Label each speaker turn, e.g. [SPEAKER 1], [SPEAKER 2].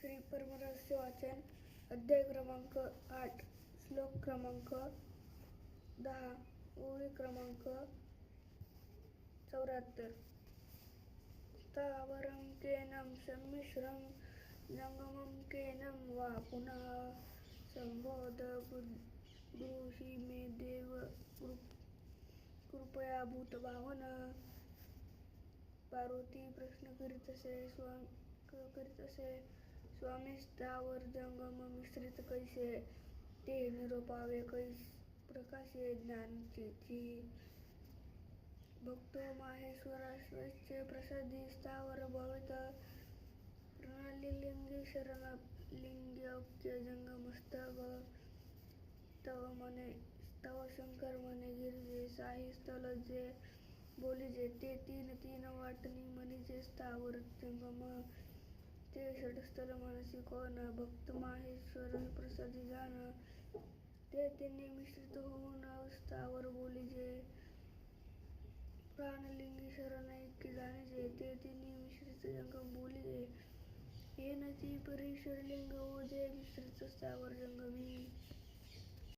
[SPEAKER 1] श्री परमरहस्य वाचन अध्याय क्रमांक 8 श्लोक क्रमांक 10 ओळी क्रमांक 74. स्थावरं केनं संमिश्रं जंगमं केनं वा पुनः संबोध ब्रूहि मे देव कृपया भूतभावन. पार्वती प्रश्न करीत असे, स्वामी स्थावर जंगम मिश्रित कैसे, ते निरुपावे कैस प्रकाशे ज्ञानची. भक्तो माहेश्वराश्रयस्य प्रसादी स्थावर भवेत, प्रणाली लिंगी शरण लिंग्यौक्य जंगमस्तव. तव शंकर मने गिरिजे साही स्थल जे बोलिजे, ते तीन वाटणी म्हणीचे स्थावर जंगम. ते षटस्थल मनसी कोण, भक्त माहेश्वर प्रसादी जाण. ते तिन्ही मिश्रित होऊन स्थावर बोलिजे, प्राणलिंगी शरण ऐक्य जाणिजे. ते तिन्ही मिश्रित जंगम बोलिजे, येन ती परीश्वर लिंग ओजे मिश्रित स्थावर जंगमी.